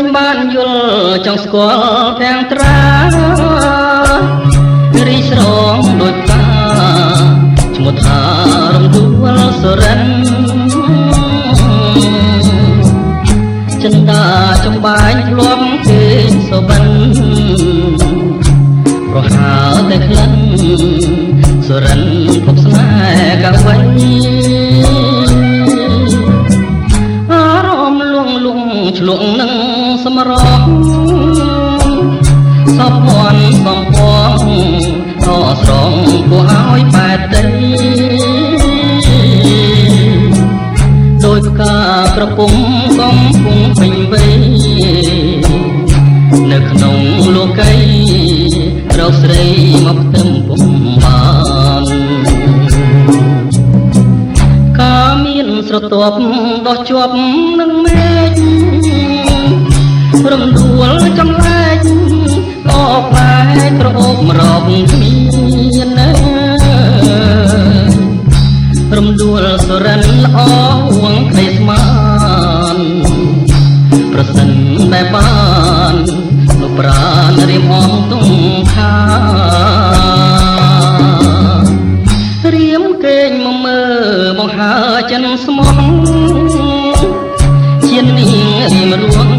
ញបានយល់ចង់ស្គាល់ទាំងត្រារីស្រងដូចតាឈ្មោះថារំដួលសុរិនចិន្តាចំបាញ់ធ្លាប់គេសុបិនប្រហើតែក្លិនសុរិនភពស្នេហ៍កាវៃអារម្មណ៍លងឆ្លងនឹងសម្រងសពភ័ណ្ឌសំពងអស្រងគួរឲ្យបែតដីដោយផ្កាក្រពុំកំពុងពេញវ័យនៅក្នុងលោកីរកស្រីមកផ្ទឹមពុំបានកាមានស្រទាប់ដោះជាប់នឹងមេឃរំដួលចំលែកអបផ្លែក្រអូបរកគ្មានរំដួលសុរិនល្អវងក្ដីស្មានប្រសិនតែបានលោកប្រានរៀមអងទុំខារៀមកេងមកមើបង្ហើចិនស្មោះជានាងរៀមរួង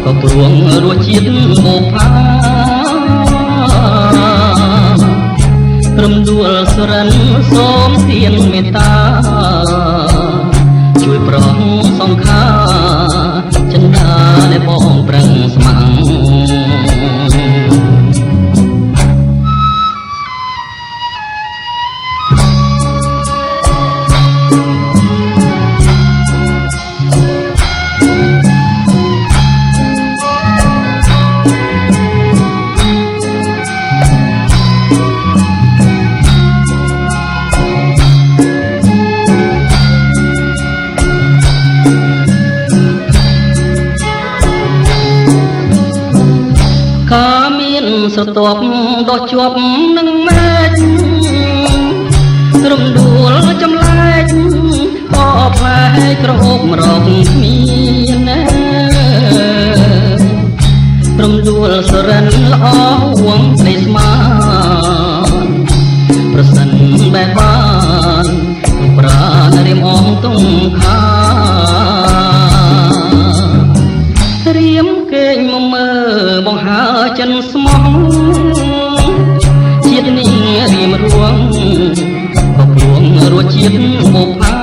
ក៏ព្រួងរសជាតិមកផារំដួលសុរិនសូមទានមេត្តាជួយប្រងសង្ខាចិន្តាដែលបងប្រឹងស្មាំងស្រទាប់ដោះជាប់នឹងមេឃរំដួលចំលែកអបផ្លែក្រអូបរកគ្មានរំដួលសុរិនល្អវងក្ដីស្មានប្រសិនបែបបានប្រាណរៀមអងទុំខារៀមកេងមកមើបង្ហើចិនស្មោះជាតិនេះរៀមរួងក៏ព្រួងរសជាតិមកផា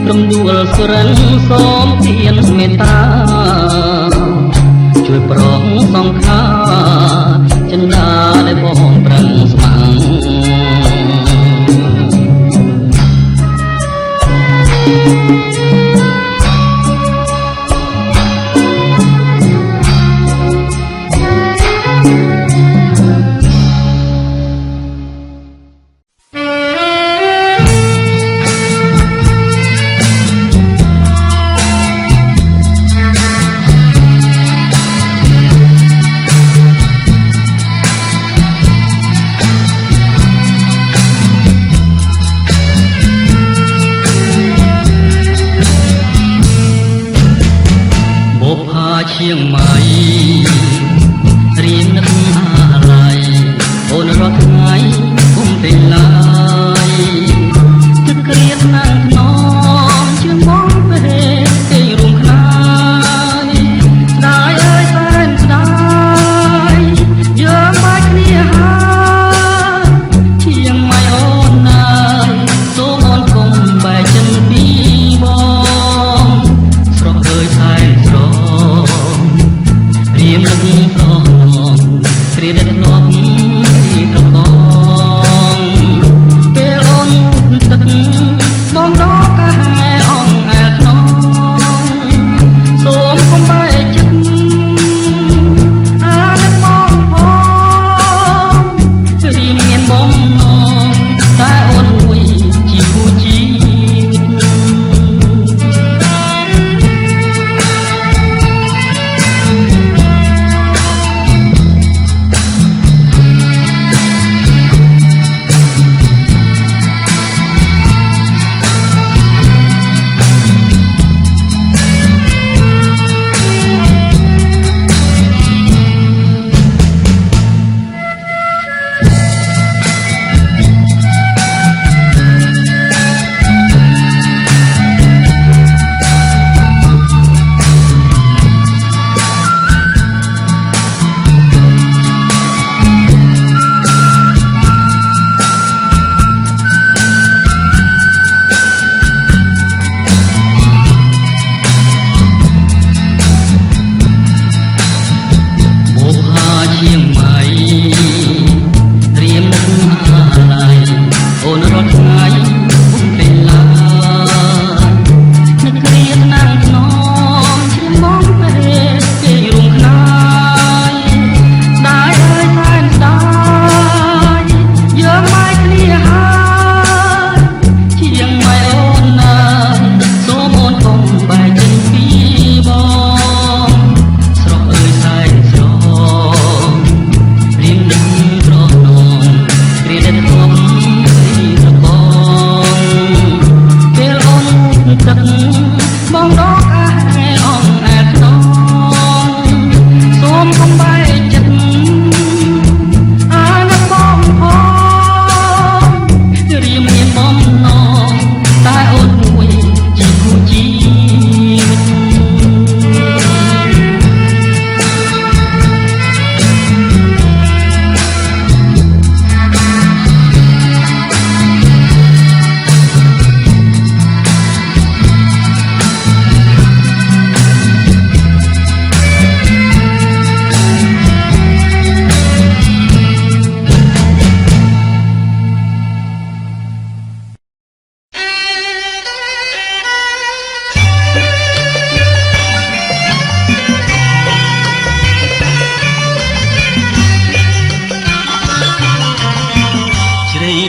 រំដួលសុរិនសូមទានមេត្តាជួយប្រងសង្ខាចិន្តាដែលបងប្រឹងស្មាំងเชียงใหม่เรียนนึกอะไรโอนรถไงคุ้มเป็นลายจะเกลียดนั่งนอนเชื่อมองไปให้รุ่งคลายได้เอ้ยแฟนได้เยอะมากเนี่ยหาเชียงใหม่โอนนายโซมอนคงใบจันปีบองสระเคยไทยสระ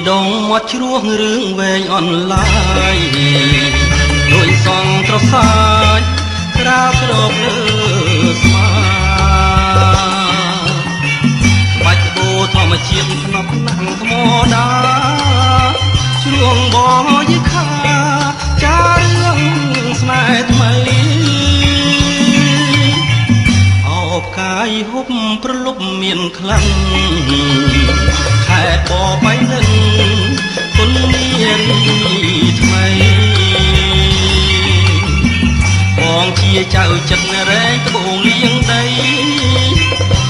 ដងមាត់ជ្រោះរឿងវែងអនឡាយដោយសងត្រសាយក្រាបក្រោបលើស្មាបាច់បោធម្មជាតិភ្នប់ណាំងថ្មដាជ្រួងបងយីខាចារឿងស្នេហ៍ថ្មីអោបកាយហូបប្រលប់មានខ្លាំងខែបបៃនិនគុណនារីថ្មីបងជាចៅចិត្តរែងត្បូងលៀងដី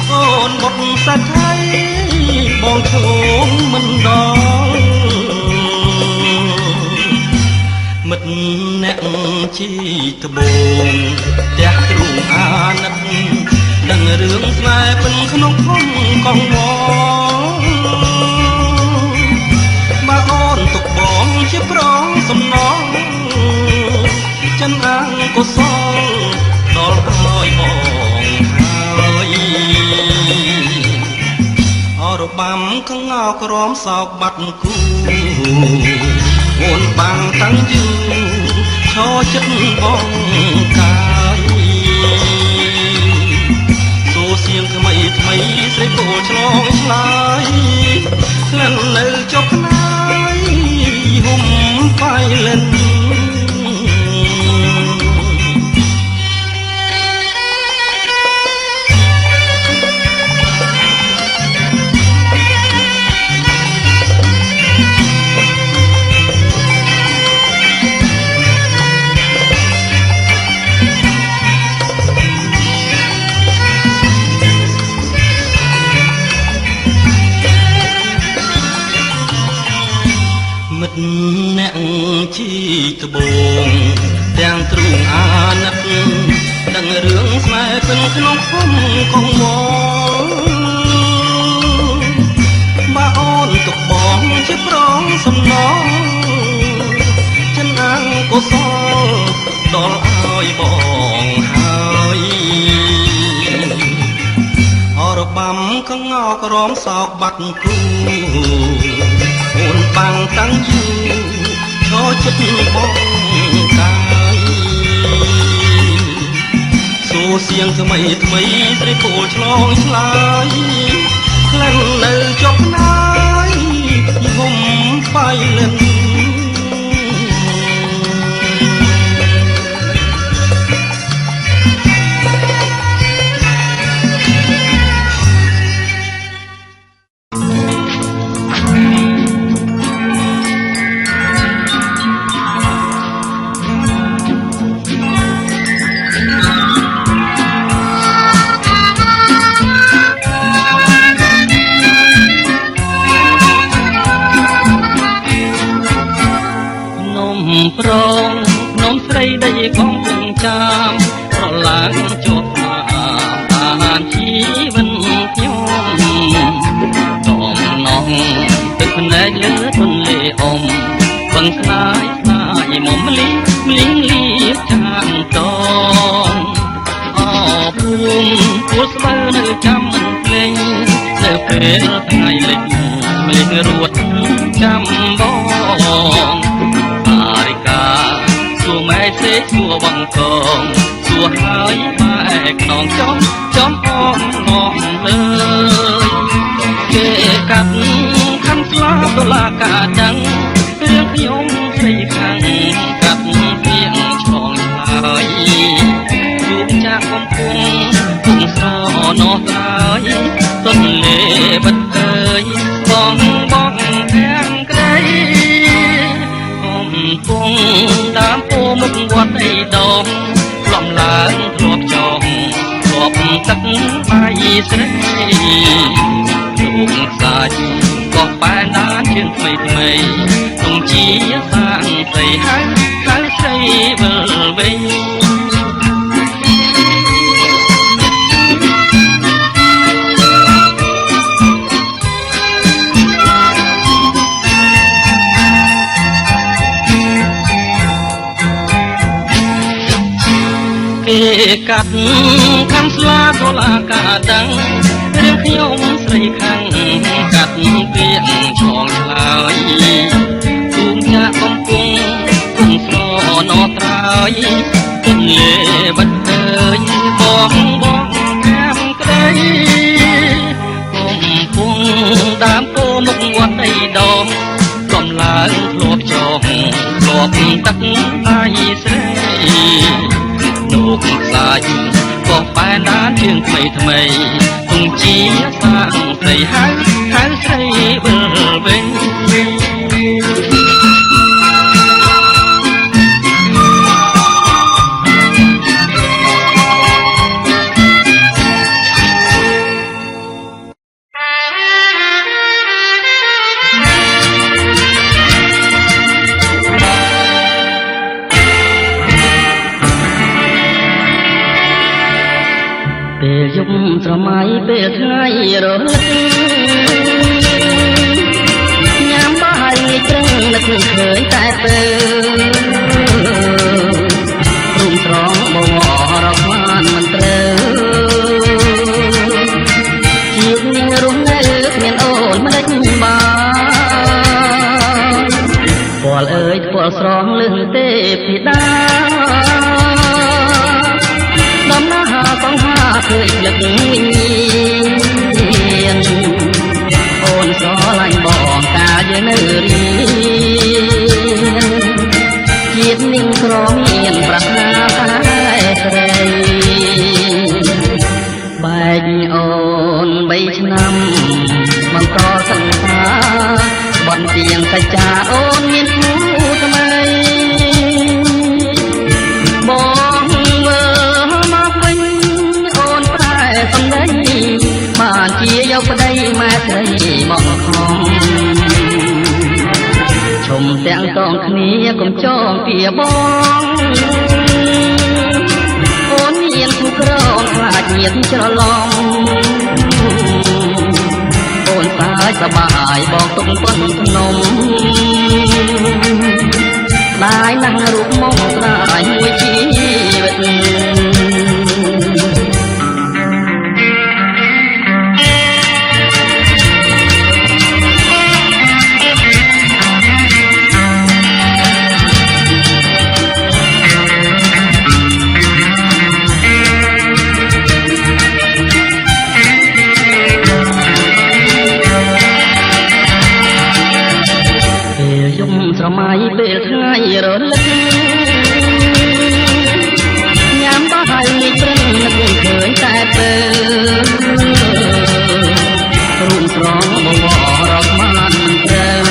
អូនបុតសាច់ថៃបងឈោងមិនដល់មិត្តអ្នកជីត្បូងផ្ទះទ្រូងអាណិតដឹងរឿងស្នេហ៍ពិនក្នុងភូមិកងវបើអូនទុកបងជាប្រងសំណងចិនអង្គុសលដល់ហើយបងហើយអរបាំកងោក្រមសោកបាត់គូអូនបាំងតាំងយូរឈរចិត្តបងកាយសូសៀងថ្មីថ្មីស្រីពោលឆ្លងឆ្លើយក្លិននៅចុកណាយហុំបាយលិនមិត្តអ្នកជីត្បូងទាំងទ្រូងអាណិតដឹងរឿងស្នេហ៍ពិនក្នុងភូមិកងវបើអូនទុកបងជាប្រងសំណងចិនអង្គុសលដល់ឲ្យបងហើយអរបាំកងោក្រមសោកបាត់គូអូនបាំងតាំងយូរឈរចិត្តបងកាយសូសៀងថ្មីថ្មីស្រីពោលឆ្លងឆ្លើយក្លិននៅចុកណាយហុំបាយលិនប្រងនំស្រីដីកំពុងចាំប្រឡាងជាប់អាហារជីវិតខ្ញុំតំណងទឹកភ្នែកលើទន្លេអមបឹងស្នាយស្នាយមុំលីលីចាងតងអភូមិគួស្បើនៅចាំមិនភ្លេងនៅពេលថ្ងៃលិចមេឃរួតចាំបងសួរម៉ែសេសួរបងកងសួរហើយម៉ែខ្នងចំអមងំលើយគេកាត់ខំស្លាប់ដុល្លារកាដឹងរឿងខ្ញុំស្រីខាងកាត់ពីងឆ្លងហើយជួបចាក់កំពុងគុំស្រណោះហើយទន្លេបិទអើយបងទាំងក្តីពងដើមពោមុខវត្តអីដងលំឡើងធ្លាប់ចងធ្លាប់ទឹកបាយស្រីលោកខ្សាច់ក៏បែរដានជើងថ្មីទុំជាសាងស្រីហើយស្រីវិលវិញ កាត់ខាងស្លាដុល្លារកាដឹងរឿងខ្ញុំស្រីខាងកាត់ ពាក្យឆ្លងឆ្លើយទូងចាក់កំពុងគុំស្លណោត្រើយគុំលេបិទអើយបងកាមក្ដីគុំពុងដើមគោមុខវត្តដីដងកំឡើងធ្លាប់ចងធ្លាប់ទឹកអាយស្រីលោកខ្លាចក៏បែរដានជើងថ្មីថ្មីគង់ជាសាងស្រីហៅស្រីវិលវិញពេលយប់ស្រមៃពេលថ្ងៃរលឹកញ៉ាំបាយត្រឹងនឹកឃើញតែពេលរុំត្រង់បងរកបានមិនត្រូវជាតិនាងរស់នៅគ្មានអូនមិនដេចបានពលអើយពលស្រងលឹងទេពីដាដំណើរសង្ហាឃើញលឹកវិញ្ញាណអូនស្រឡាញ់បងកាលយើងនៅរៀនជាតិនាងក្រមានប្រាថ្នាតែស្រីបែកអូន3ឆ្នាំបន្តសង្សារបន់ទៀងសច្ចាអូនមានគូថ្មីបងវើមកវិញអូនប្រែសំដីបានជាយកប្តីម៉ែស្រីមកខំឈុំទាំងតងគ្នាកុំចងពីបងអូនមានគូក្រងខ្លាចញាតច្រឡំអូនតាយសបាយបងទុកប៉ុនភ្នំได้นั่งรูปมองตายหัวชีวิตស្រមៃពេលថ្ងៃរលឹកញ៉ាំបាយព្រឹងនឹកឃើញតែពេលរូបស្រងបងរកបានត្រូវ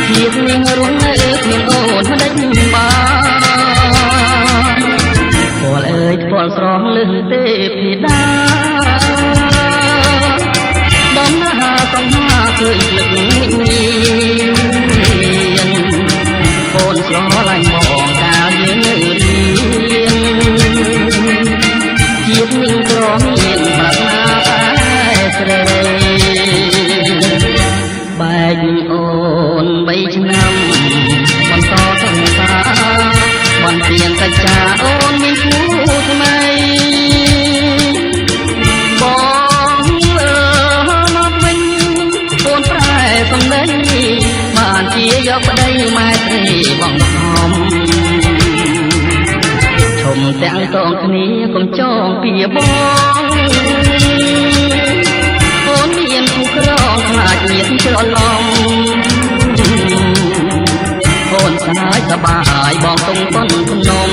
ជាតិនាងរស់នៅគ្មានអូនមិនដេចបានពលអើយពលស្រងលឹងទេពីដាដំណើរសង្ហាឃើញលឹកវិញ្ញាណអូនស្រឡាញ់បងកាលយើងនៅរៀនជាតិនាងក្រមានប្រាថ្នាតែស្រីបែកអូន3ឆ្នាំបន្តសង្សារបានទៀងសច្ចាអូនមានគូថ្មីសំដីបានជាយកប្តីម៉ែស្រីបងខំឈុំទាំងតងគ្នាកុំចងពីបងអូនមានគូក្រងខ្លាចញាតច្រឡំអូនស្នាយសបាយបងទុំប៉ុនភ្នំ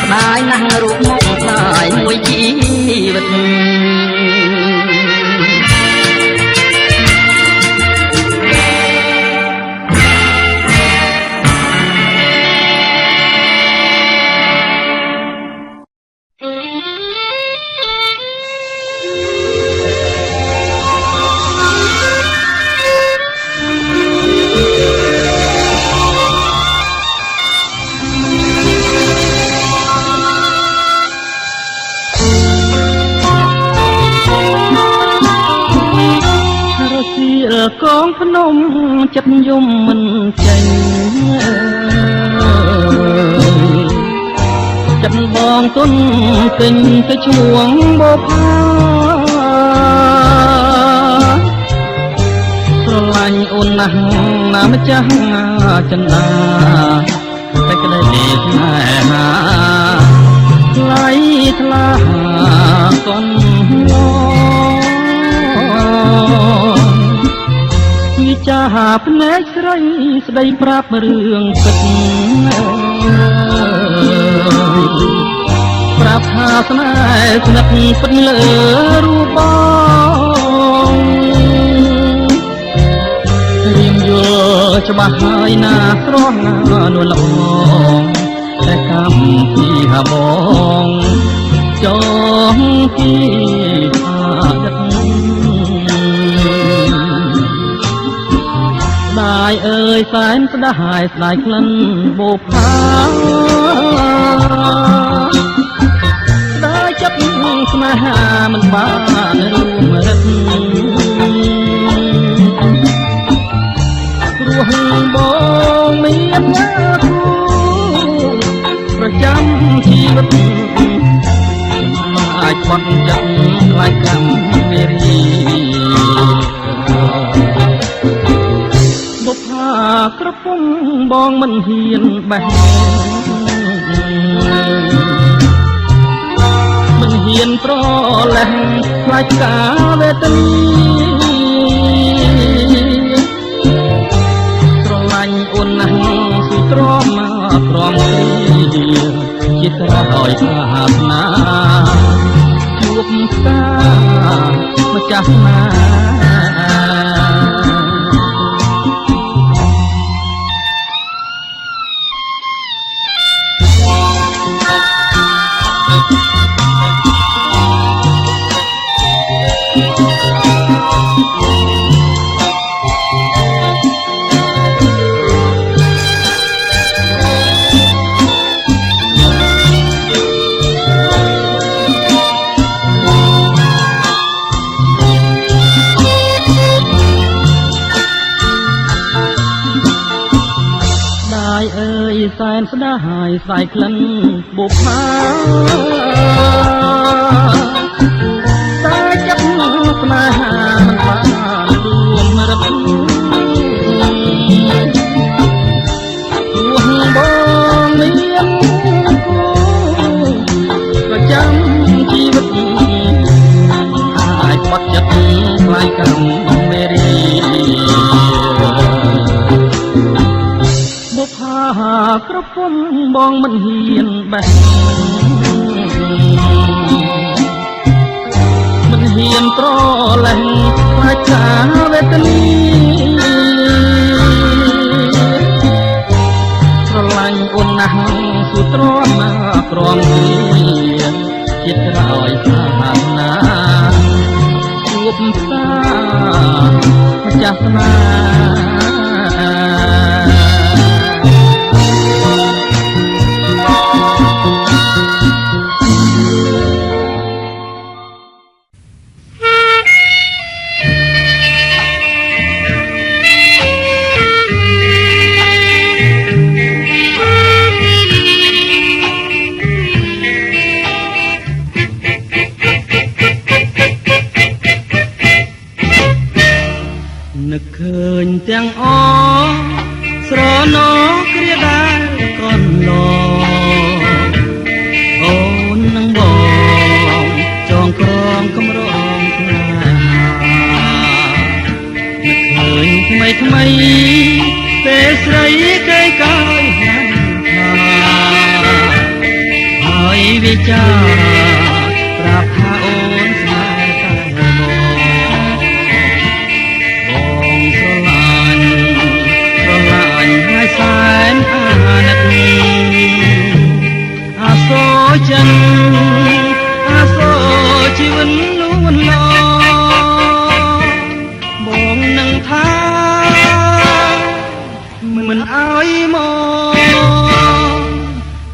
ស្ដាយណាស់រូបមកស្ដាយមួយជីវិតកងភ្នំចិត្តយំមិនចេញចិត្តបងទុនពេញទៅឈ្មោះបប អូនណាស់ណាម្ចាស់ចិន្តាតែក្តីស្នេហាថ្លៃថ្លាកូនវិចារភ្នែកស្រីស្ដីប្រាប់រឿងពិតប្រាប់ថាស្នេហ៍ស្និទ្ធពិតលើរូបបងរៀងយល់ច្បាស់ហើយណាស្រស់ណានួនល្អតែកម្មពីហបងចងពីថាដឹកដាយអើយសែនស្ដាយស្ដាយក្លិនបូផាដាយចិត្តស្នេហាមិនបានរួមរិទ្ធព្រោះបងមានណាគូប្រចាំជីវិតអាចបត់ចិត្តខ្លាចកម្មវេរីបុប្ផាក្រពុំបងមិនហ៊ានបេះមិនហ៊ានប្រលេះខ្លាចការវេទនីស្រឡាញ់អូនណាស់សុទ្រាំមកក្រំគ្រីជាក្រោយសាសនាជួបស្កាម្ចាស់ស្នាសែនស្ដាយស្ដាយក្លិនបុប្ផាតែចិត្តស្នេហាមិនបានរួមរិទ្ធព្រោះបងមានគូប្រចាំជីវិតអាចបាត់ចិត្តខ្លាចកម្មមេរីបុប្ផាក្រពុំបងមិនហ៊ានបេះមិនហ៊ានប្រលេះខ្លាចការវេទនីស្រឡាញ់អូនណាស់សុទ្រាំមកក្រំគ្រាជាតិក្រោយសាសនាជួបផ្សារម្ចាស់ស្នានឹកឃើញទាំងអស្រណោគ្រាដែលកូនឡអូននឹងបងចងក្រងកំរងស្នេហានឹកឃើញថ្មីថ្មីពេលស្រីគេកាយហានថាហើយវិចារប្រាប់ថាអូនស្នេហ៍តែហើយសែនអាណិតអាសូរចិនអាសូរជីវិតលួនឡបងនឹងថាមិនអើយមក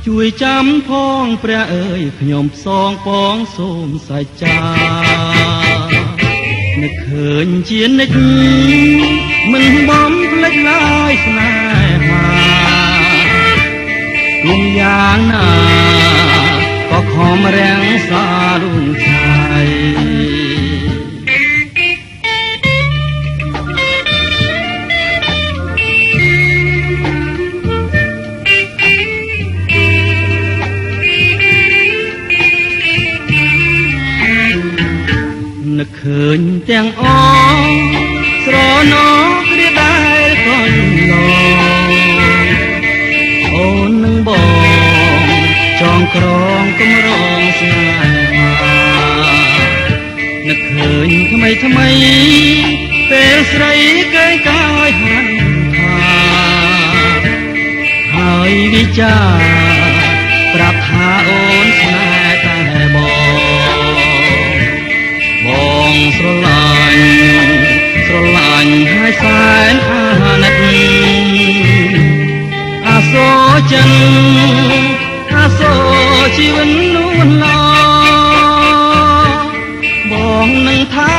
ជួយចាំផងព្រះអើយខ្ញុំផ្សងពងសូមសច្ចានឹកឃើញជានិច្ចមិនបំភ្លេចឡើយស្នេហាគុំយ៉ាងណាក៏ខំរាំងសាលួនឆាយ ញទាំងអស្រណោគ្រាដែលកូនឡអូននឹងបងចងក្រងគំរងស្នេហានឹកឃើញថ្មីថ្មីពេលស្រីគេកាយហាន់ថាហើយវិចាប្រាប់ថាអូនស្នេហ៍តែបងស្រឡាញ់ហើយសែនអាណិតអាសូរចិនអាសូរជីវិតនួនឡបងនឹងថា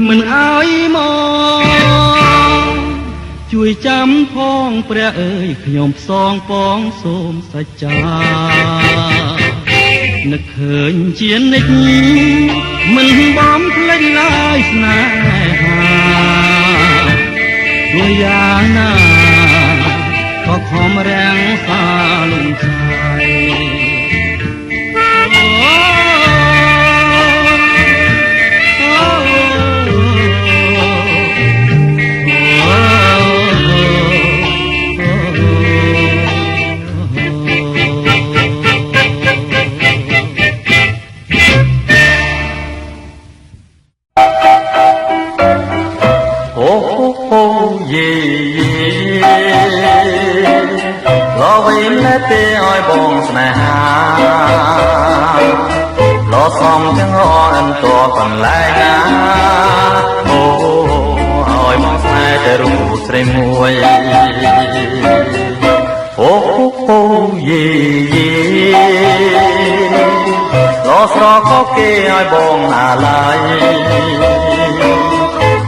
មិនអើយមកជួយចាំផងព្រះអើយខ្ញុំផ្សងពងសូមសច្ចានឹកឃើញជានិច្ចមិនបំភ្លេចឡើយស្នេហាមួយយ៉ាងណាក៏ខំរាំងសាលំឆាយទេឲ្យបងស្នេហាលោសំទាំងអនតកន្លែងណាអូឲ្យមកស្នេហ៍តែរូបស្រីមួយអូយេលោស្រកគេឲ្យបងណាឡើយ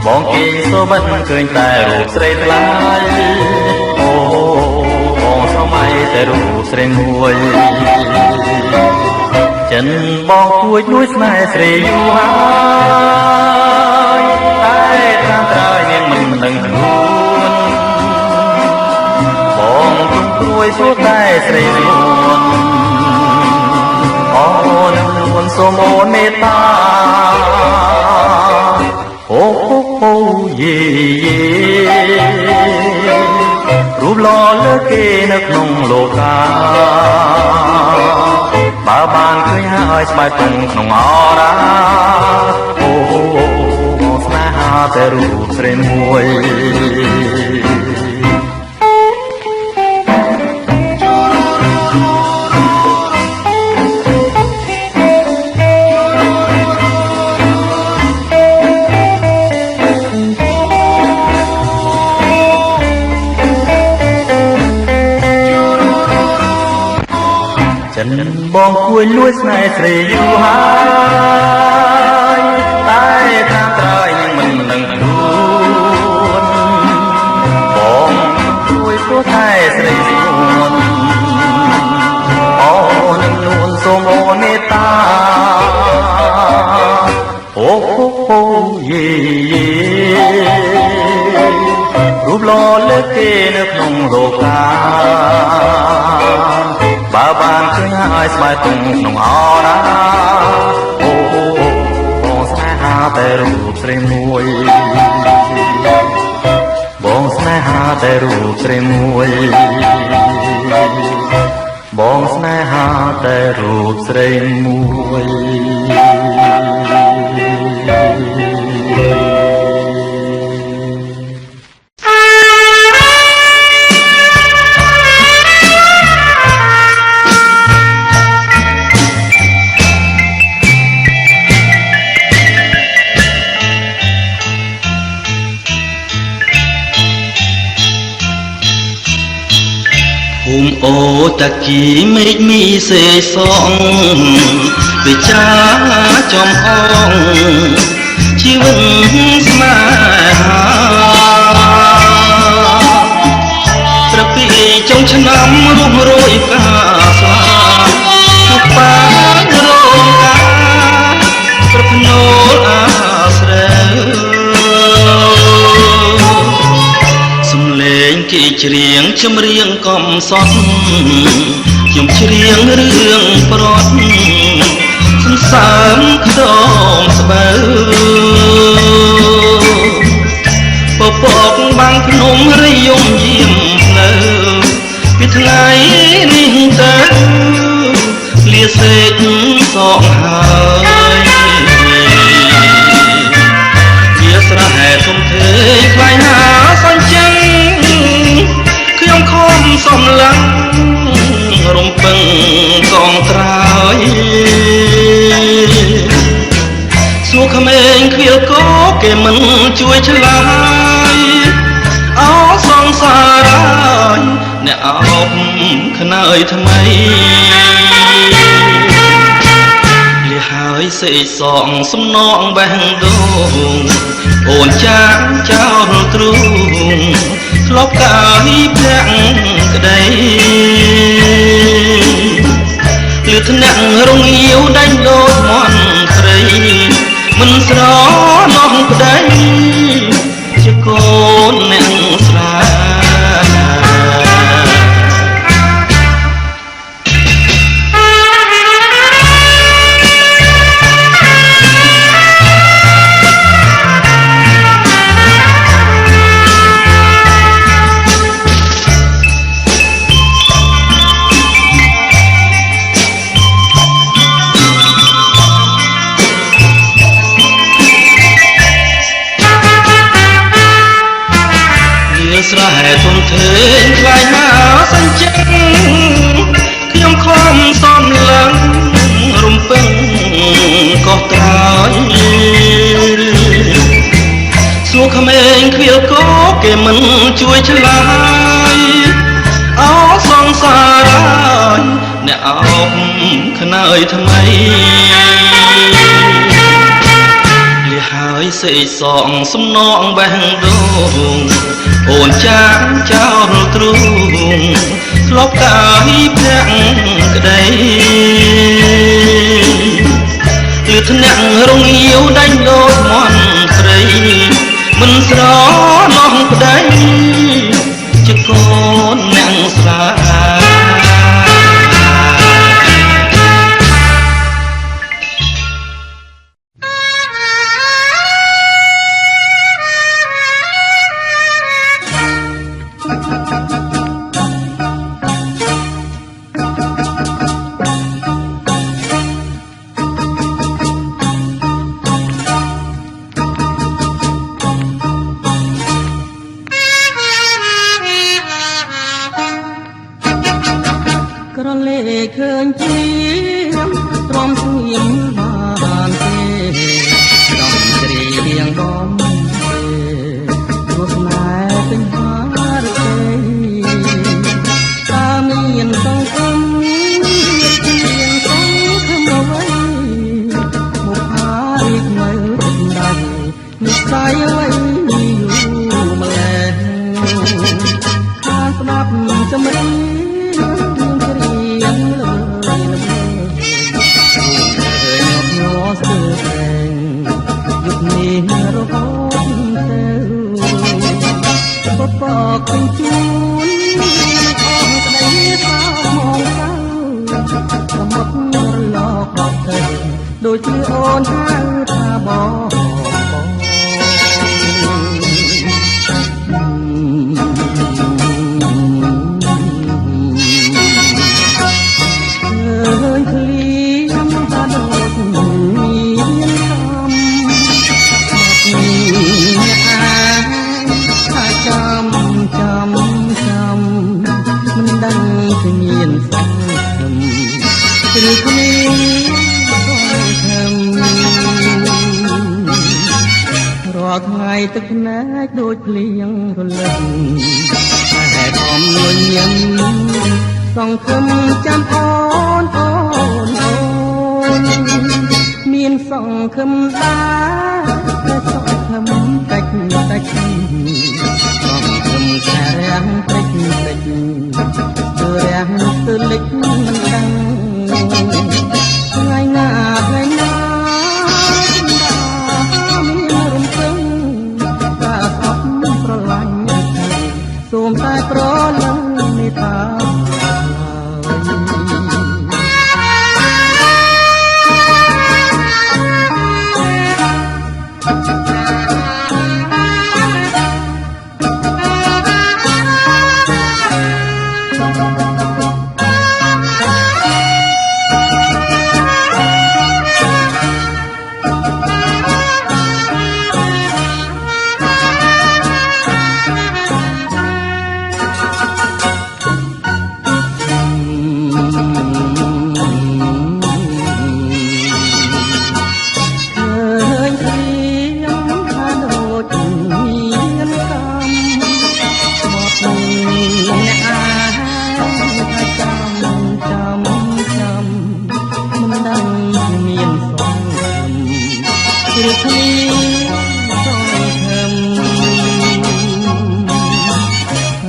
បងគេសូមិនឃើញតែរូបស្រីថ្លៃអូសម័យតែរូបស្រីមួយចិនបងគួចនួយស្នេហ៍ស្រីយូរហើយតែតាមត្រើយនាងមិនដឹងខ្លួនបងទុំព្រួយសួរតែស្រីនួនអូនឹងនួនសូមអូនមេត្តាអូយេរូបหล่อលើគេនៅក្នុងលោកាបើបានឃើញហើយស្បែកទុំក្នុងអរាអូស្នេហាតែរូបស្រីមួយបងគួយលួចស្នេហ៍ស្រីយូរហើយតែតាមត្រើយនឹងមិននឹងខ្លួនបងគួយព្រោះតែស្រីនួនអូនឹងនួនសូមអូនមេត្តាអូយេរូបหล่อលើគេនៅក្នុងលោកាបើបានឃើញហើយស្បែកទុំក្នុងអរាអូបងស្នេហាតែរូបស្រីមួយបងស្នេហាតែរូបស្រីមួយបងស្នេហាតែរូបស្រីមួយអូតាគីមេឃមីសេសងវិចាចំអងជីវិតស្នេហាត្រពីចុងឆ្នាំរស់រយកាស្លាជួបបានរងការប្រភ្នូលអាស្រ័យសំឡេងគេច្រៀងចម្រៀងកំសត់ខ្ញុំច្រៀងរឿងប្រត់សន្ សើមខ្ទមស្បូវពពកបាំងភ្នំរិយមយាមផ្លូវពីថ្ងៃនេះទៅលាសេកសងហើយជាស្រែទុំទេខ្លាយណាសាញ់ចឹងខ្ញុំខំសំឡឹងរំពឹងកងត្រើយសួរក្មេងខ្វៀលកោគេមិនជួយឆ្លើយអោសងសារហើយអ្នកអោបខ្នើយថ្មីលះហើយសេកសងសំណងបេះដូងអូនចាស់ចោលទ្រូងធ្លាប់កាយភ្លាក់ក្តីលឺថ្នាក់រងាវដាច់លោតមន់ស្រីមិនស្រណោះប្តីជាកូនអ្នកស្រាស្រែទុំទេខ្លាយណាសាញ់ចឹងខ្ញុំខំសំឡឹងរំពឹងកោះត្រើយសួរក្មេងខ្វៀលកោគេមិនជួយឆ្លើយអោសងសារហើយអ្នកអោបខ្នើយថ្មីលះហើយសេកសងសំណងបេះដូងអូនចាស់ចោលទ្រូងធ្លាប់កាយភ្លាក់ក្តីលឺថ្នាក់រងាវដាច់លោតមន់ស្រីមិនស្រណោះប្តីជាកូនអ្នកស្រាក្រលេឃើញជាទ្រាំស្ងៀមបានទេដំជ្រៀងបំទេព្រោះស្នេហ៍ពេញហារទេតាមានសង្ឃឹមជាងសង្ឃឹមអ្វីមកហើយនៅចិត្តដៃនិស្ស័យអ្វីយូរម្ល៉េះខាងស្ដាប់ចម្រៀងរហូតទៅបបកជូនអស់ក្តីសោមកទៅសមុទ្ររលកបទៅដូចជាអូនហៅថាបងថ្ងៃទឹកភ្នែកដូចភ្លៀងរលឹកតែធំលុញញឹមសង្ឃឹមចាំអូនអូនអូនមានសង្ឃឹមដែរតែសង្ឃឹមតិចតិចសង្ឃឹមតែរាំងតិចតិចគឺរាំងទៅលិចមិនដឹងថ្ងៃណាថ្ងៃណាសូមតែប្រលឹងមេត្តា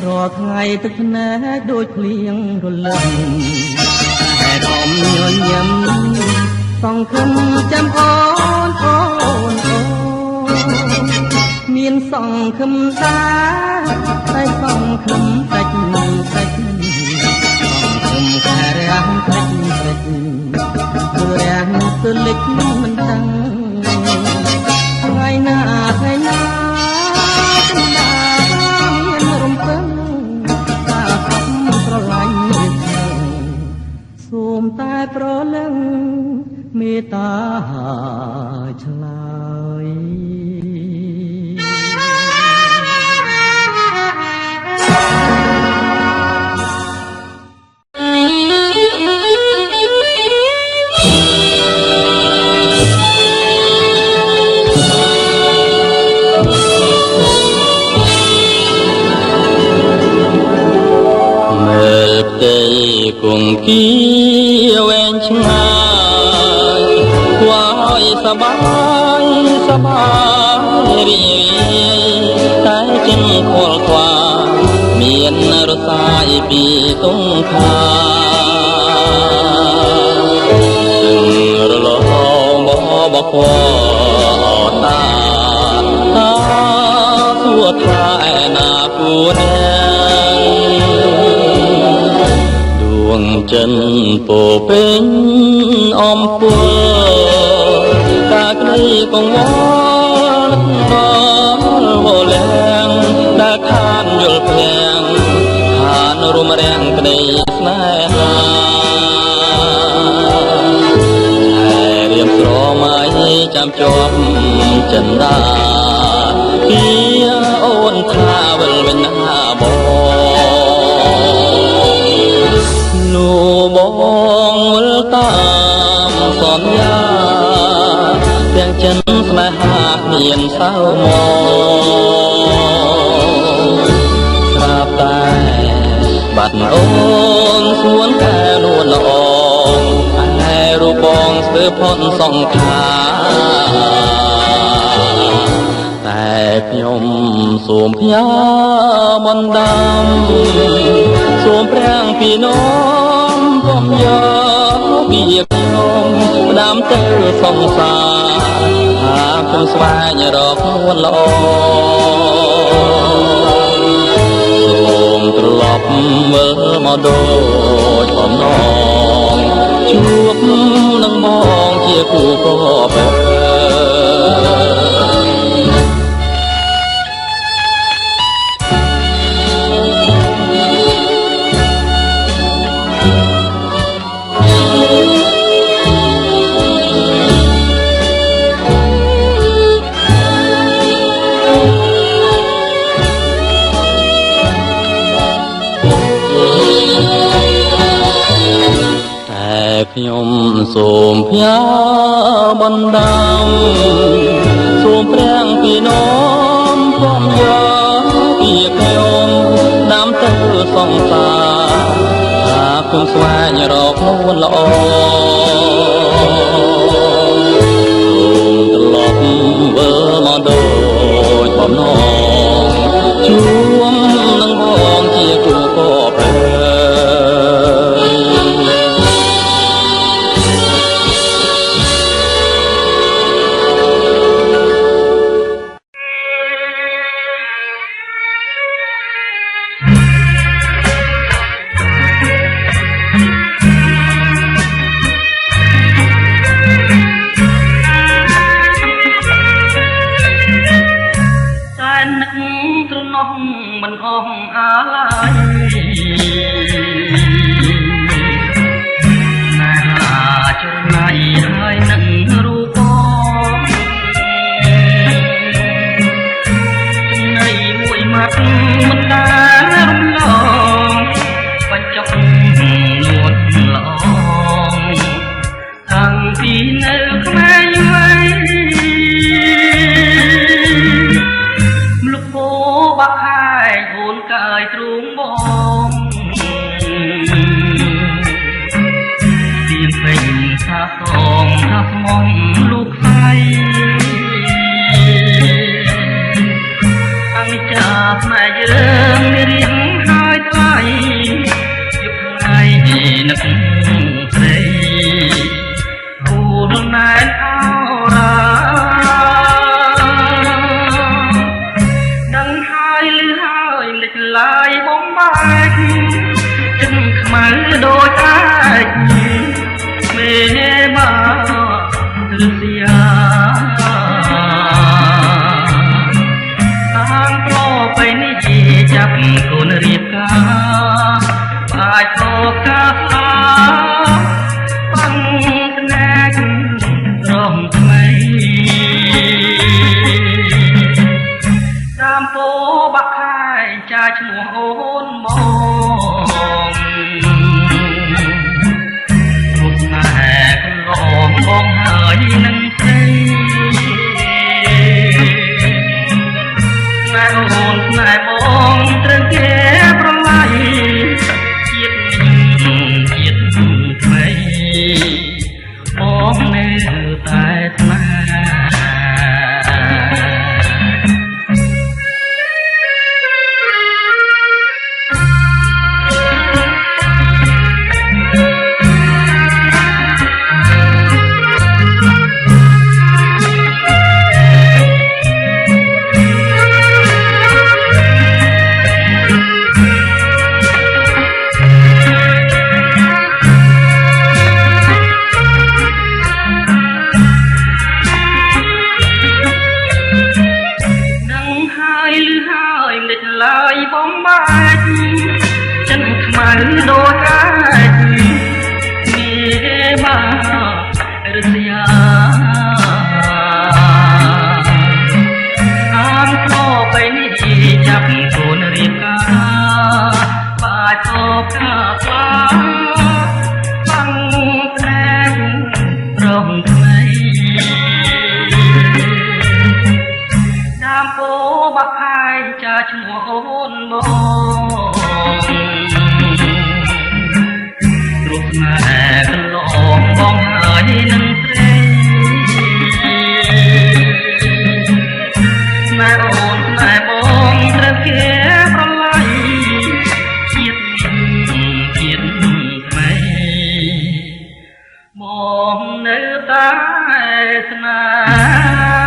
រាល់ថ្ងៃទឹកភ្នែកដូចភ្លៀងរលឹមតែរំញញឹមសង្ឃឹមចាំអូនអូនអូនមានសង្ឃឹមដែរតែសង្ឃឹមតិចតិចសង្ឃឹមខារាំងតិចតិចគឺរាំងទៅលិចមិនដឹងថ្ងៃណាថ្ងៃណាសម្ដាមានរំពឹងតាអត់ស្រឡាញ់នេះសូមតែប្រលឹងមេត្តាឆ្លើយគង្គាវែងឆ្ងាយគួរឲ្យសប្បាយសប្បាយរីតែចិនខលខ្វាមានរសាយពីទុំខារលងបបខ្វតាសួរថាឯណាគួរចិនពោពេញអំពើកាក្ដីកងវល់វល់ឡើងដែលខានយល់ភ្លាំងខានរុំរាំងក្ដីស្នេហាតែរៀមស្រមៃចាំជាប់ចិនដាពីអូនថាវិលវិញណាបងវិលតាមសន្យាទាំងចិនស្នេហាមានសៅមកស្រាប់តែបាត់អូនសួនតែនួនល្អឯរូបបងស្ទើរផុតសង្ខាតែខ្ញុំសូមផ្ញើបណ្ដាំសូមប្រាំងពីនោមកុំយកពីខ្ញុំផ្ដាំទៅសង្សារហាខ្ញុំស្វែងរកនួនល្អសូមត្រឡប់មើលមកដូចបំណងជួបនឹងបងជាគូក៏បែបខ្ញុំសូមផ្ញើបណ្ដាំសូមប្រាំងពីនោមកុំយកពីខ្ញុំដាំទៅសង្សារថាខ្ញុំស្វែងរកនួនល្អសូមត្រឡប់វិលមកដូចបំណងជួបនឹងបងជាគូក៏បែបមិនអស់អាឡាយណាចំណាយហើយនឹងរូបបងនៃមួយម៉ាត់មិនដែលរំលងបញ្ចុកនួនល្អតាំងពីនៅក្មេងវ័យលោកពោបាក់ហើយអូនកាយទ្រូងបងទៀនពេញថាសងថាស្មងលោកស្រីអង្ចាស្នេហ៍យើងរៀង បែកចិនខ្មៅដូចអាចមេបារសៀតាំងប្របីនេះចាប់កូនរៀបការអាចតកាស្លាបាំងស្នេហ៍រំថ្មីតាមពោបាក់ខាយចាឈ្មោះអូនមករូបស្នេហ៍កន្លងបងហើយនឹងស្រីស្នេហ៍អូនស្នេហ៍បងត្រូវគេប្រឡាយជាតិថ្មីបងនៅតែស្នេហ៍ឡើយបំបាច់ចិនខ្មៅដូចអាចមានបារសៀអានប្របីនេះចាប់កូនរៀបការបាច់អបកាស្លាបាំងស្នេហ៍រំថ្មីតាមពោបាក់ខាយចាឈ្មោះអូនមករូបស្នេហ៍កន្លងបងហើយនឹងស្រីស្នេហ៍អូនស្នេហ៍បងត្រូវគេប្រឡាយជាតិថ្មីបងនៅតែស្នេហ៍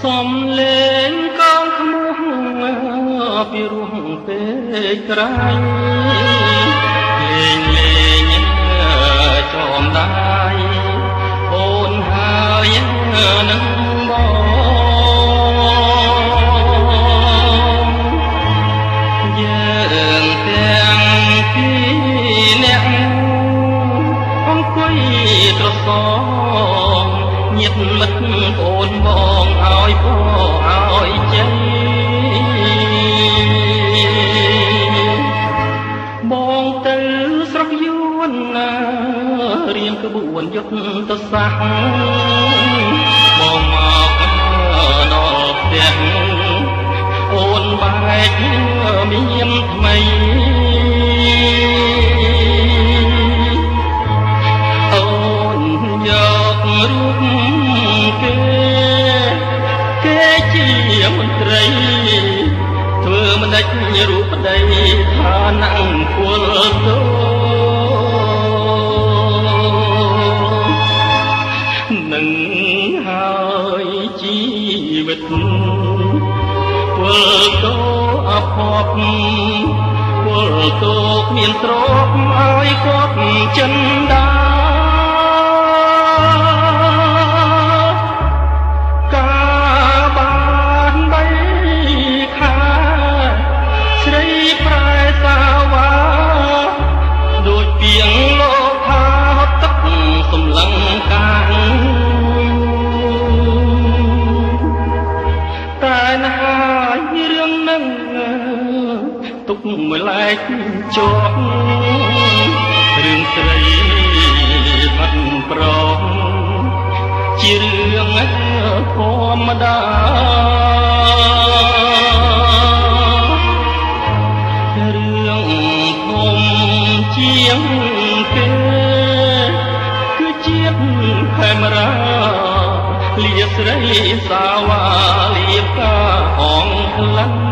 សំលេងកងខ្មោះពីរោះពេកក្រៃលេងចំដៃអូនហើយនឹងបងយើងទាំងពីរអ្នកអង្គុយត្រសងញាតិមិត្តអូនបងឲ្យពោឲ្យជ័យបងទៅស្រុកយួនណារៀងក្បួនយុទ្ធសាស្ត្របងមកដល់ផ្ទះអូនបែកមានថ្មីអូនយករូបគេជាមន្ត្រីធ្វើមិនដាច់រូបប្តីថាណាំងគល់ទោនឹងហើយជីវិតពលទោអភ័ព្វពលទោគ្មានទ្រព្យឲ្យគាត់ចិនដាទុកមួយឡែកជាប់រឿងស្រីបាត់ប្រងជារឿងធម្មតារឿងធំ ងគេគឺជាតិខេមរាលាស្រីសាវ៉ាលាកាអងខ្លាំង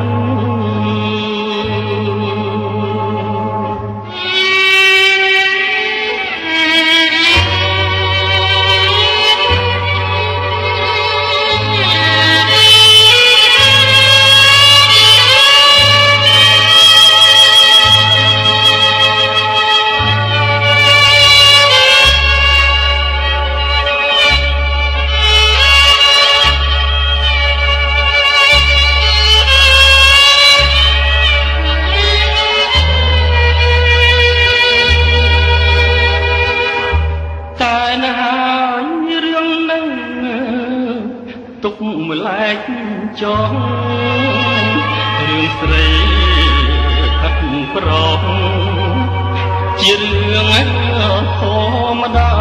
ទុកម្លែកចងរឿងស្រីផាត់ប្រងជារឿងធម្មតា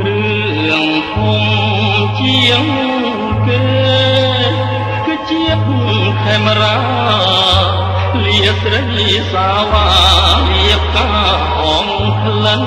រឿងធំជាងគេគឺជាតិខេមរាលាស្រីសាវ៉ាលាកាអងក្លិន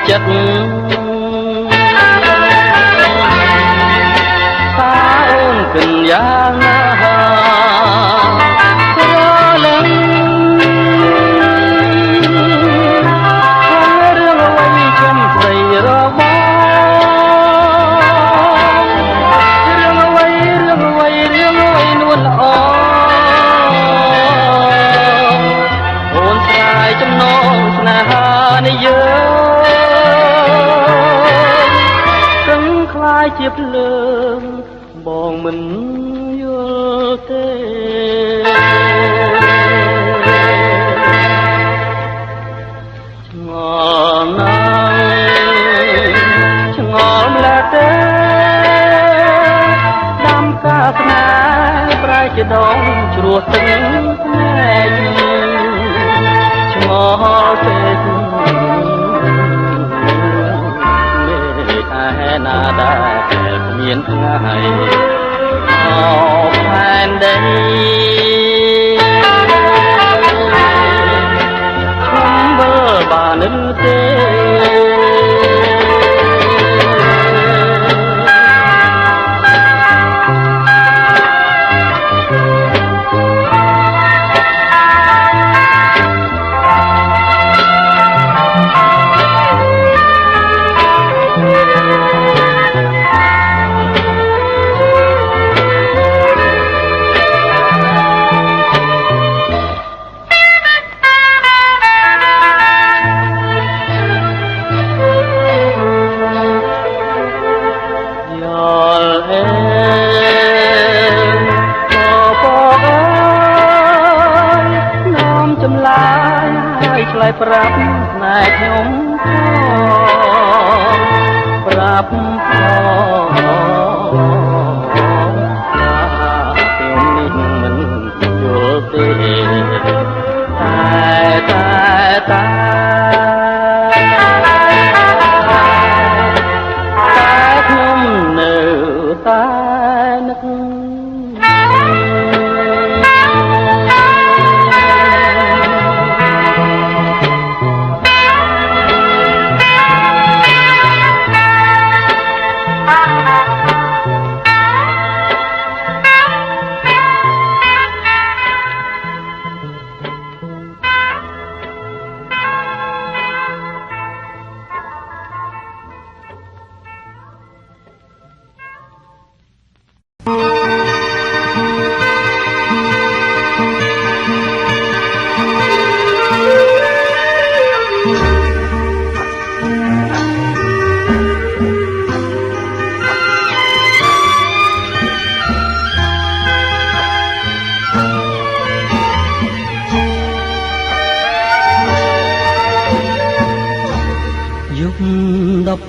ចិត្តតាអូនគិនយ៉ាងណាព្រលឹងរឿងអ្វីចំស្រីរបស់រឿងអ្វីនួនល្អអូនស្រាយចំណងស្នេហានៃយើងជាភ្លើងបងមិនយល់ទេឆ្ងល់ណាស់ឆ្ងល់ម្ល៉េះទេដាំកាស្នេហ៍ប្រែជាដងជ្រោះទឹកភ្នែកឆ្ងល់ទេណាដែលគ្មានថ្ងៃអោផែនដីខ្ញុំវិលបានឬទេ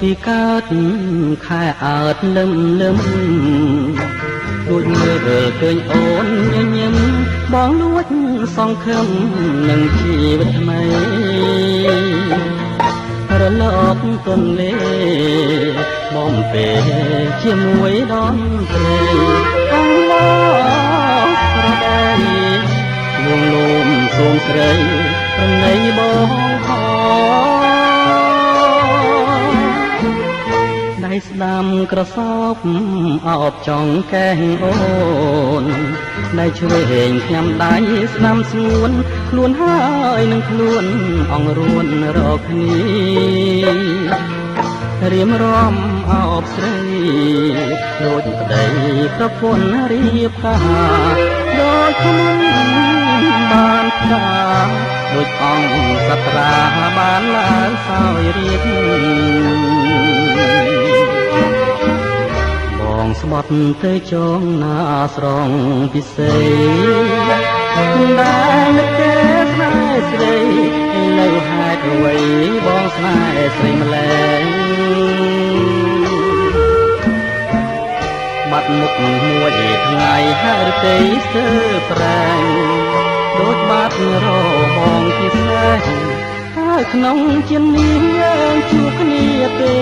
ពីកើតខែអើតលឹមលឹមដូចមើលឃើញអូនញញឹមបងលួចសង្ឃឹមនឹងជីវិតថ្មីរលកទន្លេបំពេលជាមួយដនព្រៃអងមកប្រដែលួងលោមសួងស្រីប្រណីបងខដៃស្ដាំក្រសោបអោបចង់កែងអូនដៃឆ្វេងខ្ញុំដៃស្ដាំស្ងួនខ្លួនហើយនឹងខ្លួនអង្រួនរកគ្នារៀមរំអោបស្រីដូចប្តីប្រពន្ធរៀបការដូចខ្ញុំបានផ្កាដូចអង្គសត្រាបានឡើងសោយរៀបបងស្បត់ទៅចងណាស្រងពិសេសដែលនឹកទេស្នេហ៍ស្រីនៅហេតុអ្វីបងស្នេហ៍ស្រីម្ល៉េះបាត់មុខមួយថ្ងៃហើយទេស្ទើរប្រែងដូចបាត់របងពិសេសហើយក្នុងជានេះយើងជួបគ្នាទេ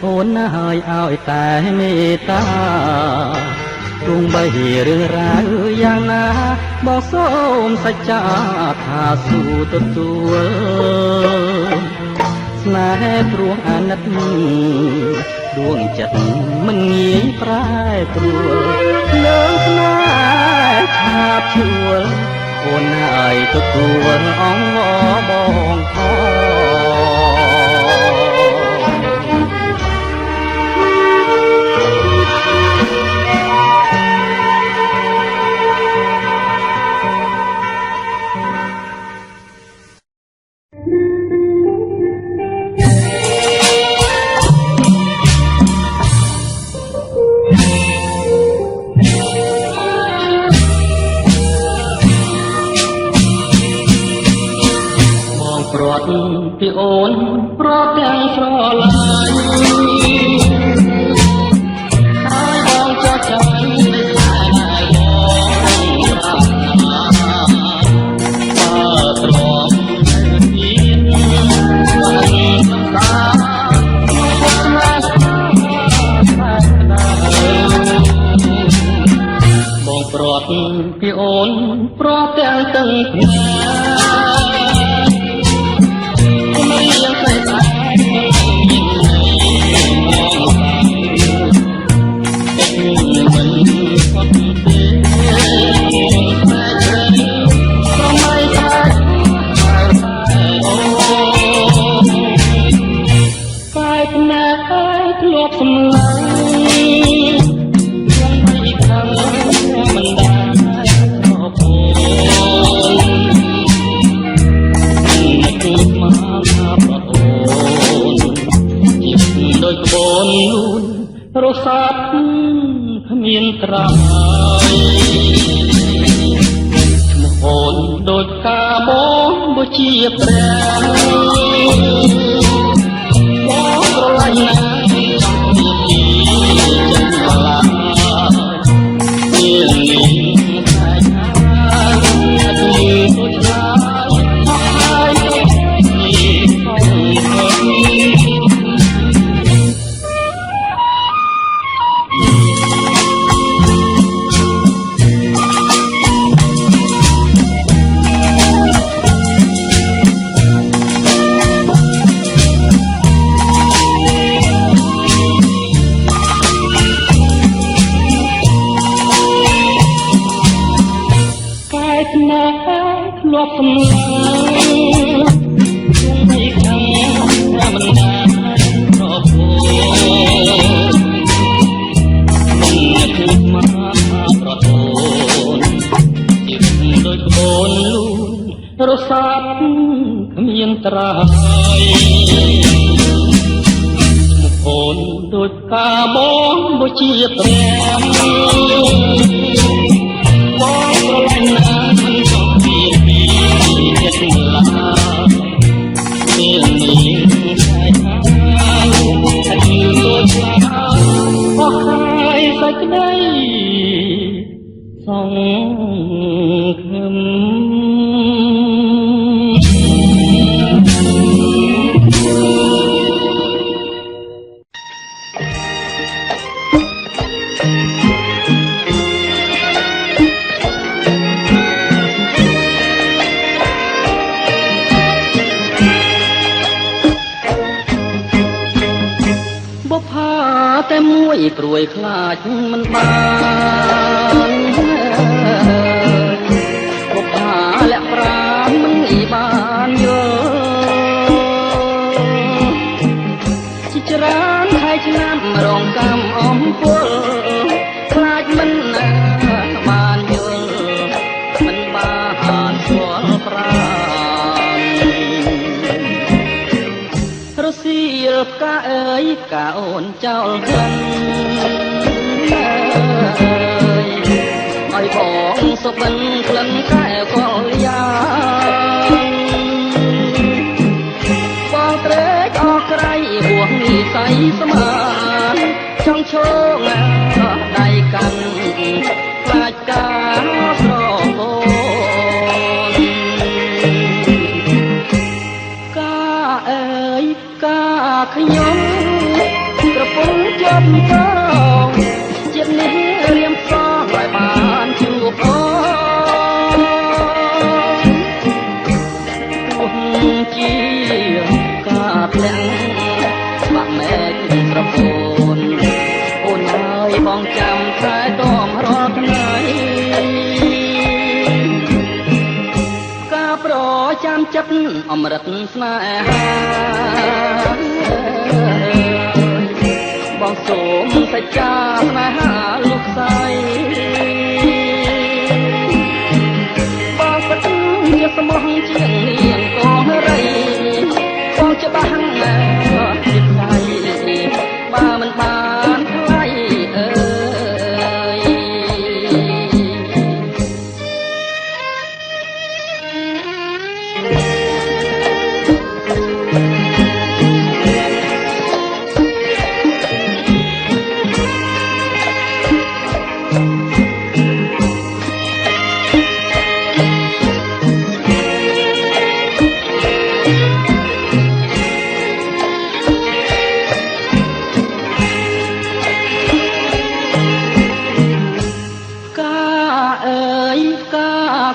អូនហើយឲ្យតែមេត្តាទោះបីរឿងរ៉ាវយ៉ាងណាបងសូមសច្ចាថាស៊ូទទួលស្នេហ៍ព្រោះអាណិតដួងចិត្តមិនងាយប្រែប្រួលលើស្នេហ៍ឆាបឈួលអូនហើយទទួលអងបងខពីអូនប្រទាំងស្រឡាញ់ហើយបងចោះចាញ់មិនថាបងទ្រាំទៀតមិនតាស្មារបងប្រត់ពីអូនប្រទាំងទាំងគ្នារសាប់គ្មានត្រង់ឈ្មោះអូនដូចកាបូនបើជាព្រះ មកអូនដូចកាបងដូចជាព្រះបងប្រឡាញ់ណាស់មិនចង់ពីចិត្តឡាពេលនេះតែខាងតែដូចឡាអស់ហើយសេចក្តីសង្ឃឹមបុប្ផាតែមួយព្រួយខ្លាចមិនបានបុប្ផាលាក់ប្រាណមិនបានយល់ជាច្រើនខែឆ្នាំរងកម្មអំពលខ្លាចមិនបានយល់មិនបានស្គាល់ប្រាណរសៀលផ្កាអើយផ្កាអូនចោលក្លិនឲ្យបងសុបិនក្លិនតែកលយ៉ាងបងត្រេកអរក្រៃហួងនិស័យស្មានចង់ឈោងដៃកាន់ខ្លាចការស្រពោនកាអើយកាខ្ញុំប្រពន្ធជាប់តងជាតិនេះរៀមសងឲ្យបានជួបអូទោះជាការធ្លាក់បាក់មែកប្រពន្ធអូនហើយបងចាំខែតមរាល់ថ្ងៃការប្រចាំចិត្តអមរិតស្នេហាបងសូមសច្ចាស្នេហាលោកស្រីបងពិតជាស្មោះជាងនាងកងរីបងច្បាស់ណាស់ជាថ្លៃបើមិនបានថ្លៃអើយ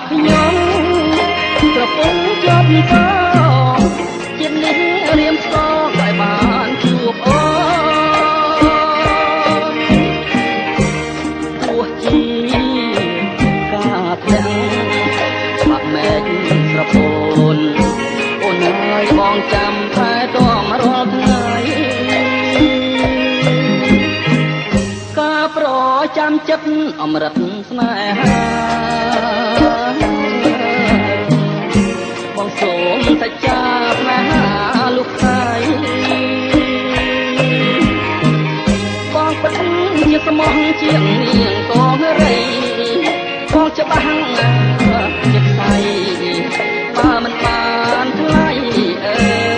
ខ្ញុំប្រពន្ធជាប់តងជាតិនេះរៀមស្គរឲ្យបានជួបអូនទោះជាការធ្លាក់បាក់មែកស្រពោនអូនហើយបងចាំថែទាំរាល់ថ្ងៃការប្រចាំចិត្តអមរិតស្នេហាបងសូមសច្ចាស្នេហាលោកស្រីបងពិតជាស្មោះជាងនាងកងរីបងច្បាស់ណាស់ជាថ្លៃបើមិនបានថ្លៃអើយ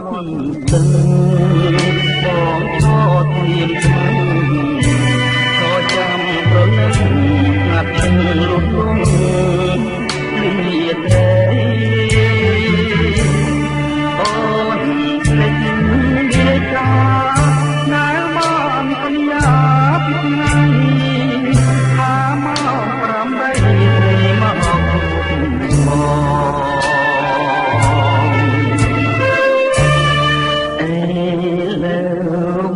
ត់ទឹកបងឈរធៀមឈ្មោះក៏ចាំប្រណិតងាត់ឈឹងលុះលងលៀតទេអូនស្លេចវាចាណែបានអញ្ញា ពីថ្ងៃថាមក8ត្រីមកអេលើ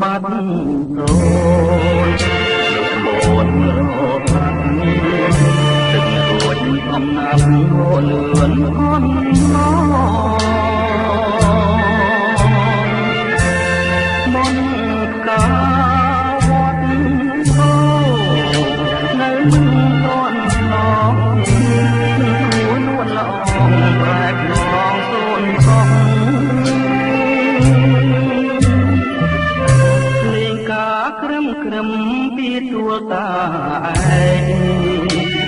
បាត់អូនបួនបាត់ទឹករួចអំណាចលឿនអន់មកកាក្រឹមពីទួលតាឯង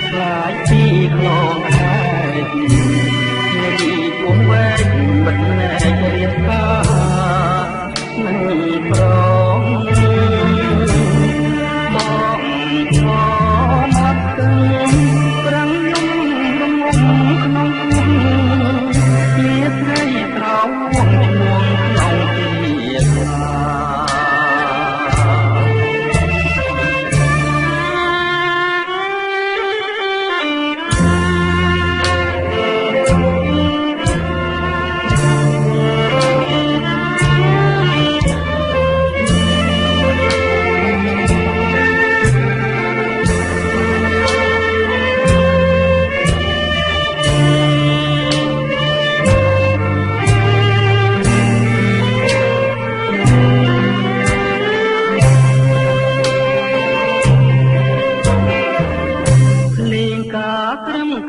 ខ្លាចពីខ្លងខែនេះពុំវែងបិទណែករៀបការនឹងប្រងបងឈរមកទឹងប្រឹងយំរងំក្នុងគុំជាស្រីត្រោងឈួងក្នុងទីខ្លា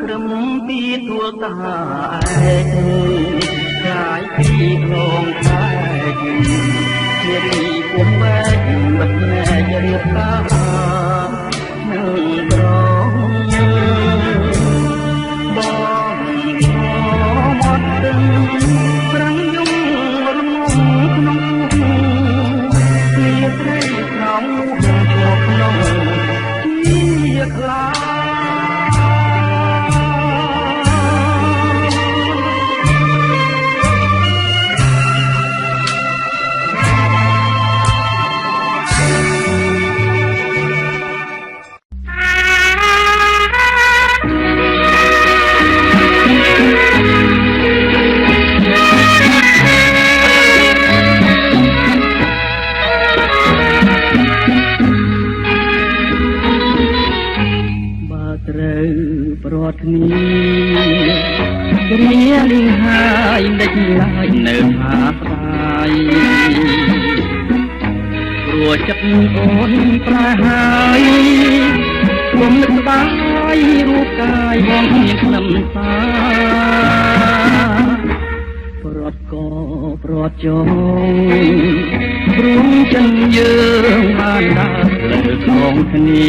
ក្រឹមពីទួលតាឯងកាយពីខ្លងខែជារីពុំវែងបិទណែករៀបការនឹងប្រងបងឈរមកទឹងប្រឹងយំរងំក្នុងគុំជាស្រីក្រោមជាប់ក្នុងជាខ្លាប្រត់គ្នាគ្រាលីងហើយដេចឡើយនៅហាស្ដាយព្រោះចិត្តអូនប្រហើយគុំស្ដាយរូបកាយបងមានខ្លឹមសារប្រត់ក៏ប្រត់ចងព្រមចិនយើងបានដើរលើក្នុងគ្នា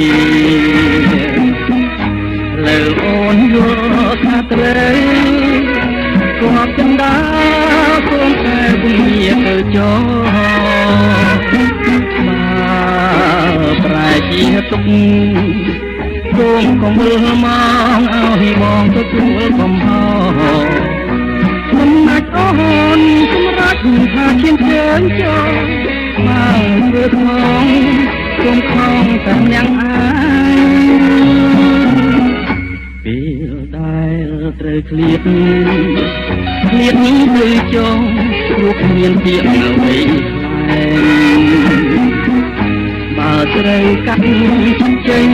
លើអូនយល់ថាត្រូវគាត់ចន្ទាកូនតែវិញ្ញាទៅចោមកប្រែជាទុកគុំកុំមើលមកឲ្យបងទទួលកំហុសមិនណាច់អូនសម្រាប់ថាឈានជើញចូលមកធ្វើក្នុងគុំខំតែញ៉ាំអាយពេលដែលត្រូវឃ្លាតនេះទៅចុងព្រោះគ្មានពាក្យអ្វីខ្លែងបើត្រូវកាត់ចេញ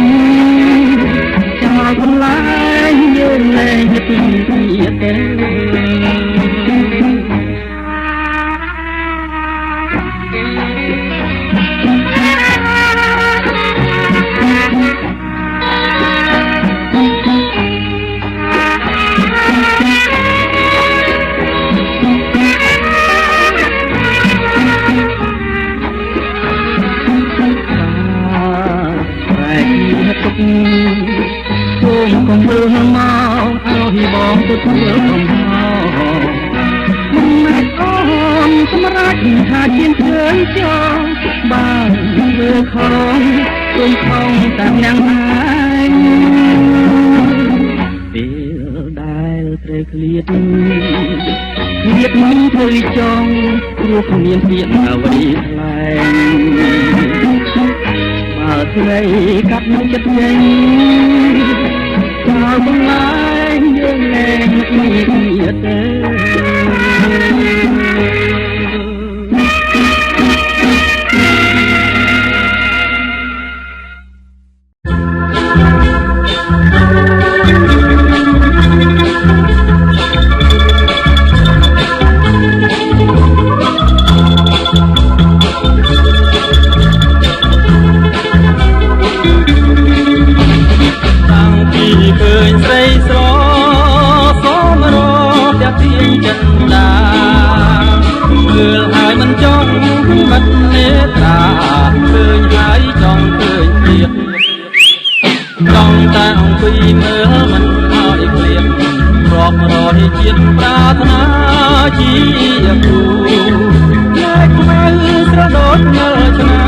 ចោលកន្លែងយើងលែងទៅទៀតទេសូមកុំមើលមកឲ្យបងទទួលកំហុសមិនមែនអូន ចថាជាងឃើញចងបានធ្វើខំទុំខំតាមយ៉ាងហើយពេលដែលត្រូវឃ្លាតមិនធ្វើចង់ព្រោះគ្មានពាក្យអ្វីថ្លែងបើថ្ងៃកាត់នៅចិត្តចេញចោលបំលែងយើងលែងមានគ្នាទេជាតិប្រាថ្នាជាគូលែកមើលស្រដោតមើលឆ្នៃ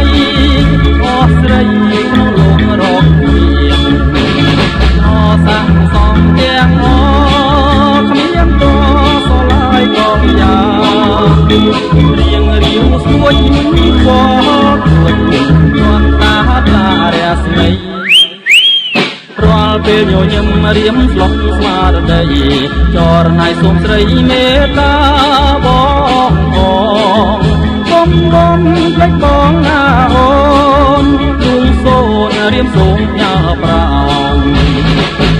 អស់ស្រីក្នុងលោករកមានអសាំងសំទាំងអគ្មានតសឡាយកងយ៉ារៀងស្រួយបោកួចជន់តាតារាស្មីរាល់ពេលញញឹមរៀមស្លុកស្មារតីចរណៃសូមស្រីមេត្តាបងកុំផ្លេចបងណាអូនជួងសូនរៀមសូមញ៉ាប្រាំ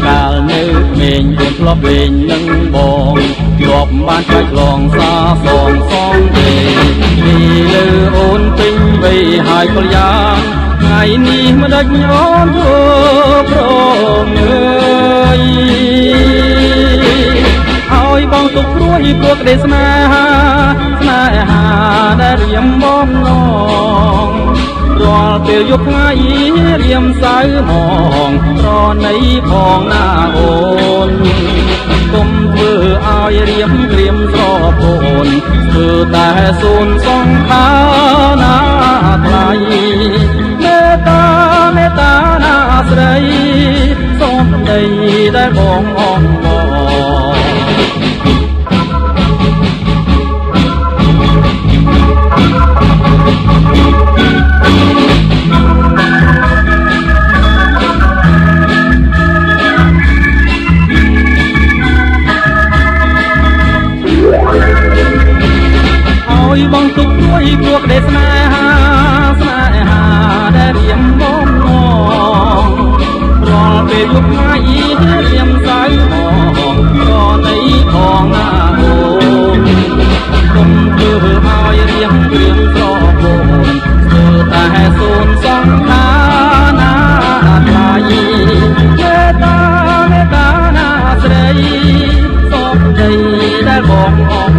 កាលនៅមេងខ្លួនធ្លាប់លេងនឹងបងធ្លាប់បានឆ្លៃឆ្លងសាសងទេពីលើអូនពេញវ័យហើយក៏យ៉ាងថ្ងៃនេះមិនដេចអូនធ្វើព្រមឲ្យបងទុកព្រួយព្រោះក្តីស្នេហាដែលរៀមបំណងរាល់ពេលយប់ថ្ងៃរៀមសៅហ្មងប្រណីផងណាអូនកុំធ្វើឲ្យរៀមក្រៀមស្រពោនធ្វើតែសូនសងខាណាថ្លៃមេត្តាណាស្រីសូមដីដែលបងអងឲ្យបងទុកព្រួយព្រោះក្តីស្នេហាដែលរៀមបំណងរាល់ពេលយប់ថ្ងៃរៀមសៅហ្មងប្រណីផងណាអូនកុំធ្វើឲ្យរៀមក្រៀមស្រពោនធ្វើតែសូនសងខាណាថ្លៃមេត្តាណាស្រីសូមដីដែលបងអង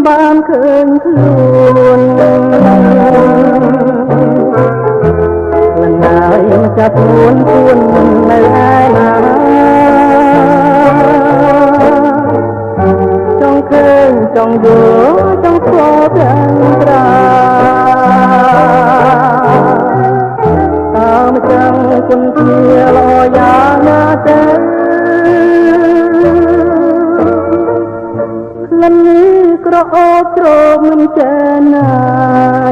បានឃើញខ្លួនហើយចាប់ខ្លួននៅឯណាចង់ឃើញចង់យល់ចង់ស្គាល់ទាំងត្រាតាមចឹងគុណជាល្អយ៉ាងណាទេក្លិននេះក្រអូបត្រោមមិនចេះណា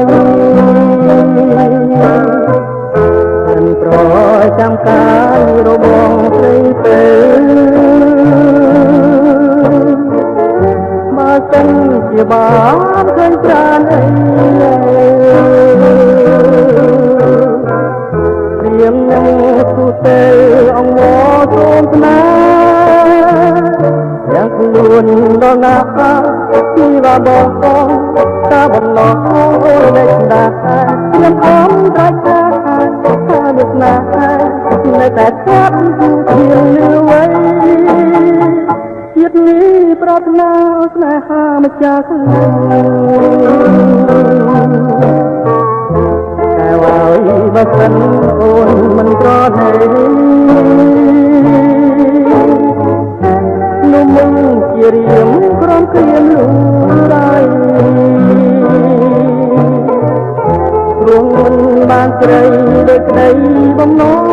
យមិនប្រចាំកាយរបងស្រីពេលបើសិនជាបានឃើញប្រាណអីព្រៀងនឹងទូទៅអង្វរសូមស្នេហ៍យ៉ាងខ្លួនដល់ណាពីបាបង ta bầm lò ô đây đã nhâm ấm trái cha ta được là nơiแต่ชัดเพียงเลือไว้ជាតិនេះប្រត់ណាស្នេហាមកจากកែវឲ្យបើសិនអូនមិនប្រណីនោះมึงជារៀមក្រំគ្រាមលូដៃព្រោះមិនបានស្រីដូចក្តីបំណង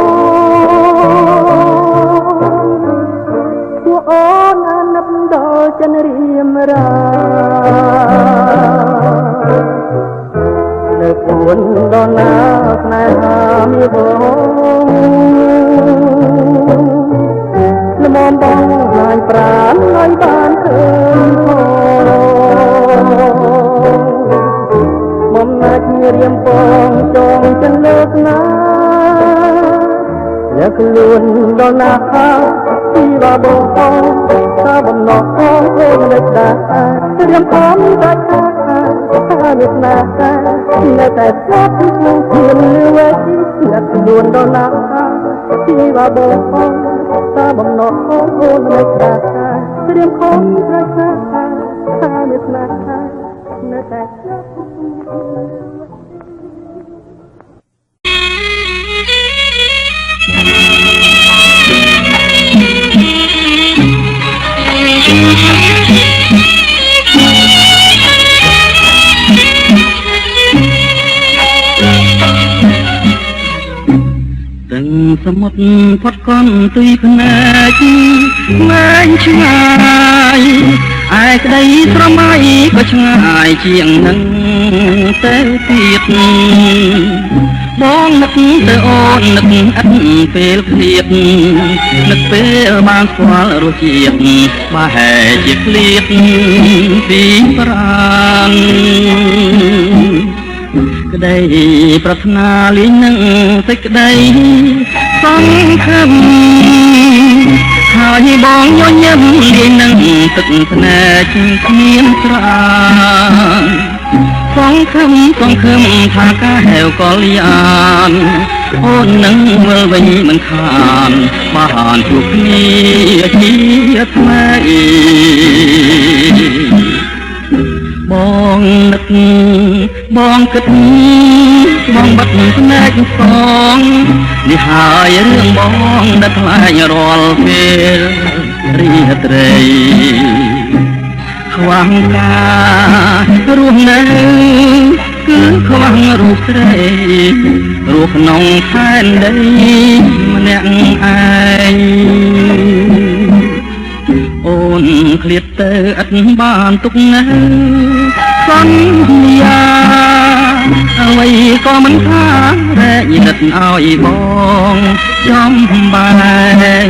ពួកអូនអាណិតដល់ចិនរៀមរាលើពួនដល់ណាស្នេហាមានបងល្មមបងហាញប្រាណឲ្យបានឃើញផងបំណាច់រៀមពងចងចិនលើកណាលើខ្លួនដល់ណាពីបាបងថាបំណងអូននៅដារៀមផងដាច់ថាមានណានៅតែស្លាប់ក្នុងខ្លួនលឺវិញលើខ្លួនដល់ណាពីបាបងថាបំណងអូននៅដារៀមផងដាច់ថាមានណានៅតែស្លាប់សមុទ្រផុតកន់ទុយភ្នែកងាយឆ្ងាយឯក្តីស្រមៃក៏ឆ្ងាយជាងនឹងទៅទៀតបងនឹកទៅអូននឹកអត់ពេលឃ្លាតនឹកពេលបានស្គាល់រសជាតិបើហែជាឃ្លាតពីប្រាណក្តីប្រាថ្នាលីងនឹងសេចក្តីសង្ឃឹមហើយបងញញឹមលីងនឹងទឹកភ្នែកគ្មានស្រានសង្ឃឹមថាការហៅកលយានអូននឹងមើលវិញមិនខានបានជួបគ្នាជាថ្មីបងនឹកបងគិតបងបាត់ភ្នែកសងនេះហើយរឿងបងដែលខ្លាចរាល់ពេលរីត្រីខ្វះការរស់នៅគឺខ្វះរូបស្រីរស់ក្នុងផែនដីម្នាក់ឯងអូនឃ្លាតទៅឥតបានទុកនៅសន្យាអ្វីក៏មិនថារែកនិតឲ្យបងចំបែង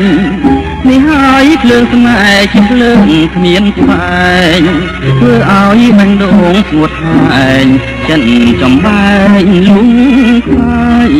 នេះហើយភ្លើងស្នេហ៍ជាភ្លើងគ្មានស្វែងធ្វើឲ្យបាញ់ដងស្ងួតហើញចិនចំបែងលងខ្លាយ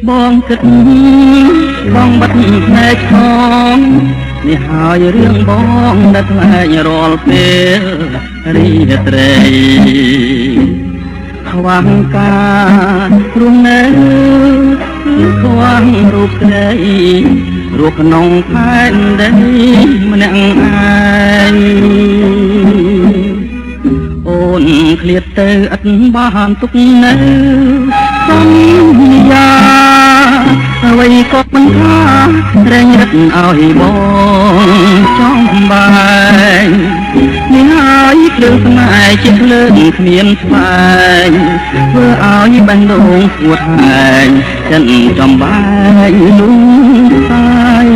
បងគិតបងបាត់ភ្នែកផងនេះហើយរឿងបងដែលខ្លាចរាល់ពេលរីត្រីខ្វះការរស់នៅខ្វះរូបស្រីរស់ក្នុងផែនដីម្នាក់ឯងអូនឃ្លាតទៅឥតបានទុកនៅសន្យាអ្វីក៏មិនថារែងរឹកឲ្យបងចំបែងនេះហើយភ្លើងស្នេហ៍ជាភ្លើងគ្មានស្វែងធ្វើឲ្យបាញ់ដងស្ងួតហើញចិនចំបែងលូសាយ